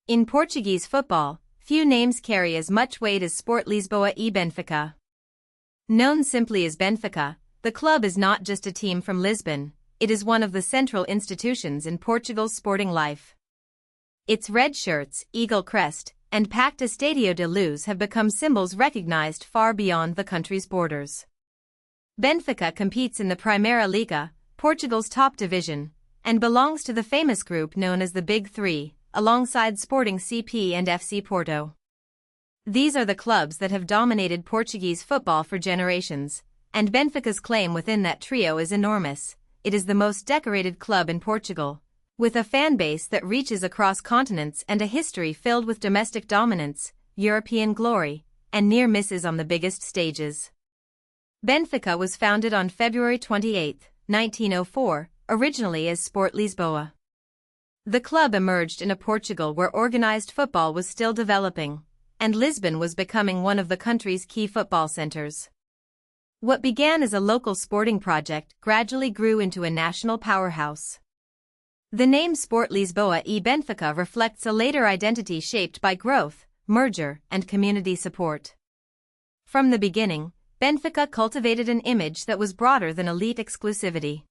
In Portuguese football, few names carry as much weight as Sport Lisboa e Benfica. Known simply as Benfica, the club is not just a team from Lisbon, it is one of the central institutions in Portugal's sporting life. Its red shirts, eagle crest, and packed Estádio da Luz have become symbols recognized far beyond the country's borders. Benfica competes in the Primeira Liga, Portugal's top division, and belongs to the famous group known as the Big Three, alongside Sporting CP and FC Porto. These are the clubs that have dominated Portuguese football for generations, and Benfica's claim within that trio is enormous. It is the most decorated club in Portugal, with a fan base that reaches across continents and a history filled with domestic dominance, European glory, and near misses on the biggest stages. Benfica was founded on February 28, 1904, originally as Sport Lisboa. The club emerged in a Portugal where organized football was still developing, and Lisbon was becoming one of the country's key football centers. What began as a local sporting project gradually grew into a national powerhouse. The name Sport Lisboa e Benfica reflects a later identity shaped by growth, merger, and community support. From the beginning, Benfica cultivated an image that was broader than elite exclusivity.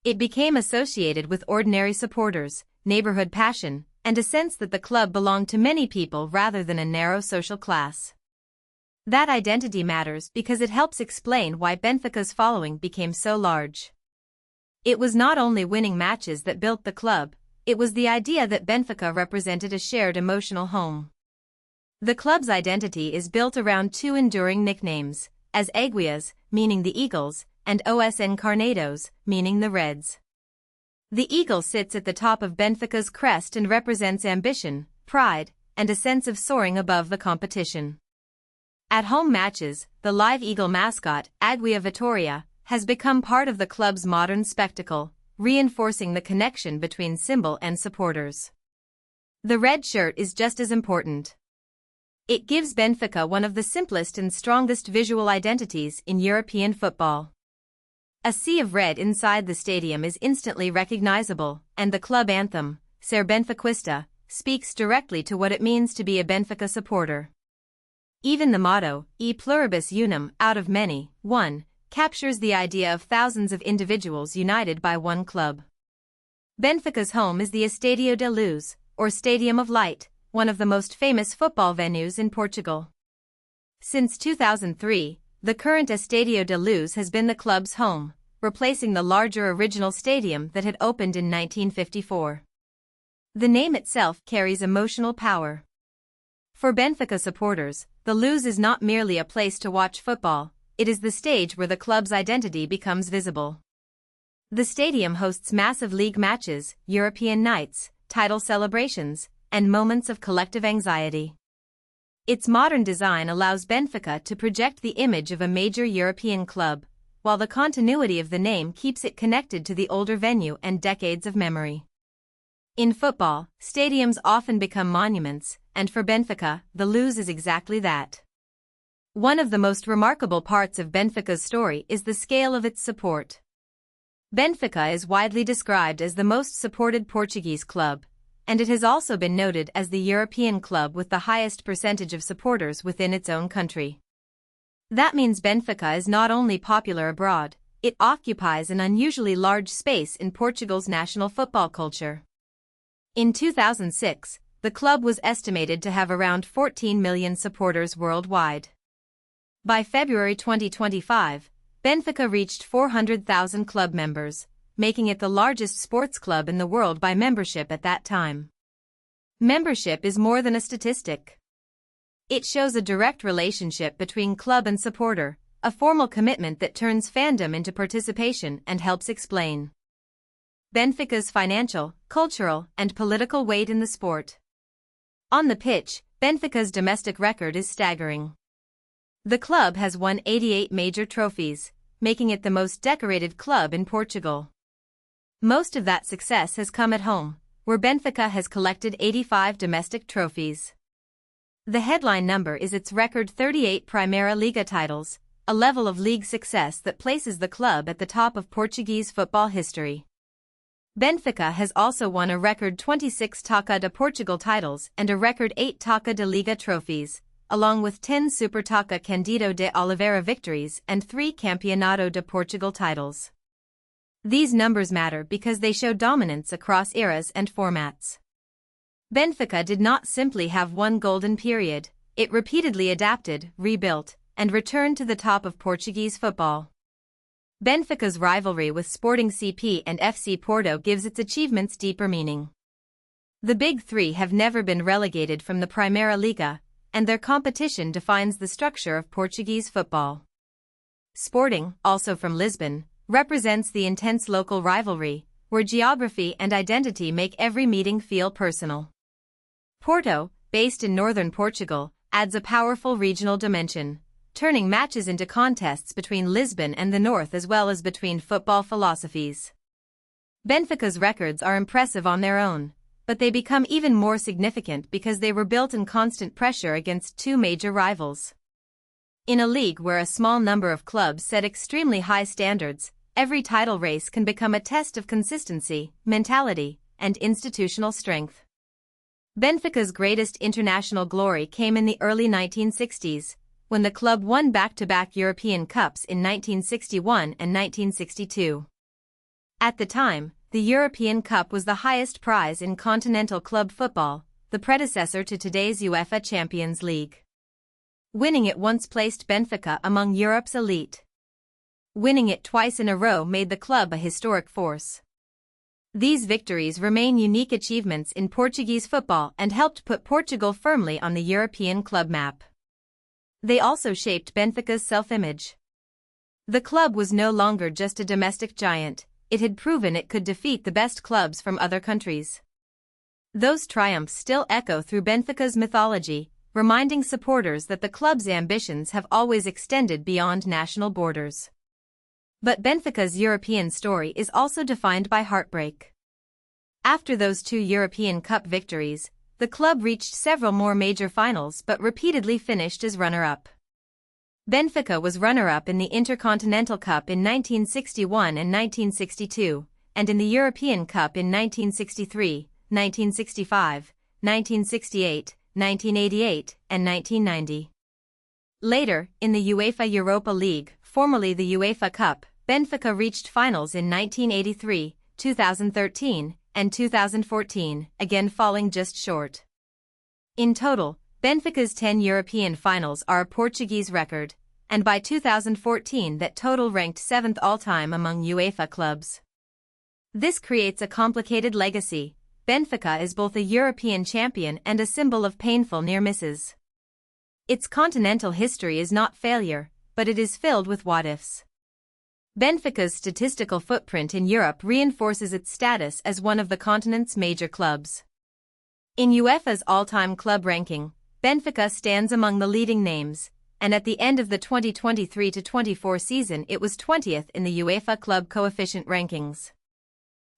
It became associated with ordinary supporters, neighborhood passion, and a sense that the club belonged to many people rather than a narrow social class. That identity matters because it helps explain why Benfica's following became so large. It was not only winning matches that built the club, it was the idea that Benfica represented a shared emotional home. The club's identity is built around two enduring nicknames, as Águias, meaning the Eagles, and Os Encarnados, meaning the Reds. The eagle sits at the top of Benfica's crest and represents ambition, pride, and a sense of soaring above the competition. At home matches, the live eagle mascot, Águia Vitória, has become part of the club's modern spectacle, reinforcing the connection between symbol and supporters. The red shirt is just as important. It gives Benfica one of the simplest and strongest visual identities in European football. A sea of red inside the stadium is instantly recognizable, and the club anthem, Ser Benfiquista, speaks directly to what it means to be a Benfica supporter. Even the motto, E pluribus unum, out of many, one, captures the idea of thousands of individuals united by one club. Benfica's home is the Estádio da Luz, or Stadium of Light, one of the most famous football venues in Portugal. Since 2003, the current Estádio da Luz has been the club's home, replacing the larger original stadium that had opened in 1954. The name itself carries emotional power. For Benfica supporters, the Luz is not merely a place to watch football, it is the stage where the club's identity becomes visible. The stadium hosts massive league matches, European nights, title celebrations, and moments of collective anxiety. Its modern design allows Benfica to project the image of a major European club, while the continuity of the name keeps it connected to the older venue and decades of memory. In football, stadiums often become monuments, and for Benfica, the Luz is exactly that. One of the most remarkable parts of Benfica's story is the scale of its support. Benfica is widely described as the most supported Portuguese club, and it has also been noted as the European club with the highest percentage of supporters within its own country. That means Benfica is not only popular abroad, it occupies an unusually large space in Portugal's national football culture. In 2006, the club was estimated to have around 14 million supporters worldwide. By February 2025, Benfica reached 400,000 club members, making it the largest sports club in the world by membership at that time. Membership is more than a statistic. It shows a direct relationship between club and supporter, a formal commitment that turns fandom into participation and helps explain Benfica's financial, cultural, and political weight in the sport. On the pitch, Benfica's domestic record is staggering. The club has won 88 major trophies, making it the most decorated club in Portugal. Most of that success has come at home, where Benfica has collected 85 domestic trophies. The headline number is its record 38 Primeira Liga titles, a level of league success that places the club at the top of Portuguese football history. Benfica has also won a record 26 Taça de Portugal titles and a record 8 Taça de Liga trophies, along with 10 Super Taça Cândido de Oliveira victories and 3 Campeonato de Portugal titles. These numbers matter because they show dominance across eras and formats. Benfica did not simply have one golden period, it repeatedly adapted, rebuilt, and returned to the top of Portuguese football. Benfica's rivalry with Sporting CP and FC Porto gives its achievements deeper meaning. The Big Three have never been relegated from the Primeira Liga, and their competition defines the structure of Portuguese football. Sporting, also from Lisbon, represents the intense local rivalry, where geography and identity make every meeting feel personal. Porto, based in northern Portugal, adds a powerful regional dimension, turning matches into contests between Lisbon and the north as well as between football philosophies. Benfica's records are impressive on their own, but they become even more significant because they were built in constant pressure against two major rivals. In a league where a small number of clubs set extremely high standards, every title race can become a test of consistency, mentality, and institutional strength. Benfica's greatest international glory came in the early 1960s, when the club won back-to-back European Cups in 1961 and 1962. At the time, the European Cup was the highest prize in continental club football, the predecessor to today's UEFA Champions League. Winning it once placed Benfica among Europe's elite. Winning it twice in a row made the club a historic force. These victories remain unique achievements in Portuguese football and helped put Portugal firmly on the European club map. They also shaped Benfica's self-image. The club was no longer just a domestic giant, it had proven it could defeat the best clubs from other countries. Those triumphs still echo through Benfica's mythology, reminding supporters that the club's ambitions have always extended beyond national borders. But Benfica's European story is also defined by heartbreak. After those two European Cup victories, the club reached several more major finals but repeatedly finished as runner-up. Benfica was runner-up in the Intercontinental Cup in 1961 and 1962, and in the European Cup in 1963, 1965, 1968, 1988, and 1990. Later, in the UEFA Europa League, formerly the UEFA Cup, Benfica reached finals in 1983, 2013, and 2014, again falling just short. In total, Benfica's 10 European finals are a Portuguese record, and by 2014 that total ranked 7th all-time among UEFA clubs. This creates a complicated legacy. Benfica is both a European champion and a symbol of painful near misses. Its continental history is not failure, but it is filled with what-ifs. Benfica's statistical footprint in Europe reinforces its status as one of the continent's major clubs. In UEFA's all-time club ranking, Benfica stands among the leading names, and at the end of the 2023-24 season it was 20th in the UEFA Club Coefficient rankings.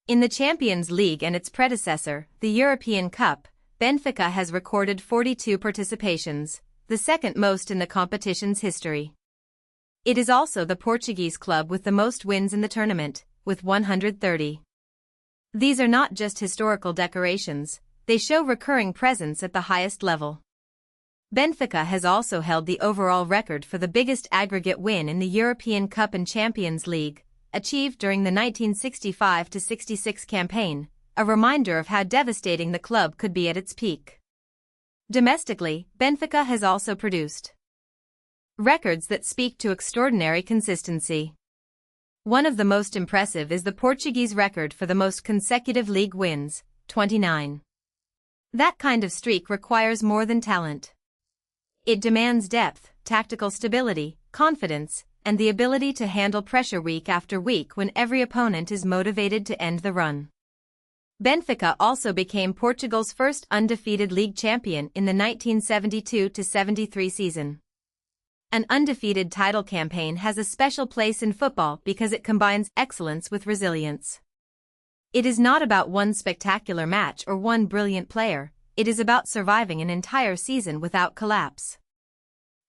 In the Champions League and its predecessor, the European Cup, Benfica has recorded 42 participations, the second most in the competition's history. It is also the Portuguese club with the most wins in the tournament, with 130. These are not just historical decorations, they show recurring presence at the highest level. Benfica has also held the overall record for the biggest aggregate win in the European Cup and Champions League, achieved during the 1965-66 campaign, a reminder of how devastating the club could be at its peak. Domestically, Benfica has also produced records that speak to extraordinary consistency. One of the most impressive is the Portuguese record for the most consecutive league wins, 29. That kind of streak requires more than talent. It demands depth, tactical stability, confidence, and the ability to handle pressure week after week when every opponent is motivated to end the run. Benfica also became Portugal's first undefeated league champion in the 1972-73 season. An undefeated title campaign has a special place in football because it combines excellence with resilience. It is not about one spectacular match or one brilliant player, it is about surviving an entire season without collapse.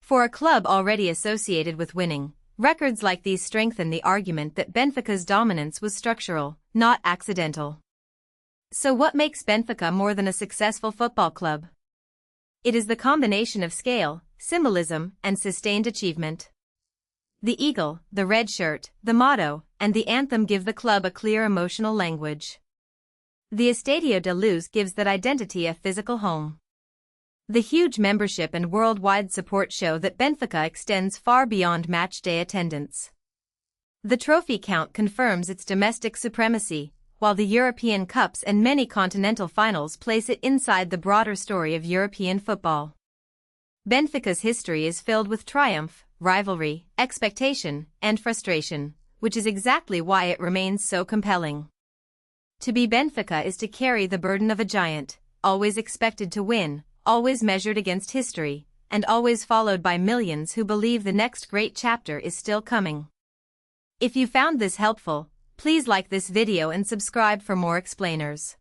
For a club already associated with winning, Records like these strengthen the argument that Benfica's dominance was structural, not accidental. So what makes Benfica more than a successful football club? It is the combination of scale, symbolism, and sustained achievement. The eagle, the red shirt, the motto, and the anthem give the club a clear emotional language. The Estadio da Luz gives that identity a physical home. The huge membership and worldwide support show that Benfica extends far beyond match-day attendance. The trophy count confirms its domestic supremacy, while the European Cups and many continental finals place it inside the broader story of European football. Benfica's history is filled with triumph, rivalry, expectation, and frustration, which is exactly why it remains so compelling. To be Benfica is to carry the burden of a giant, always expected to win, always measured against history, and always followed by millions who believe the next great chapter is still coming. If you found this helpful, please like this video and subscribe for more explainers.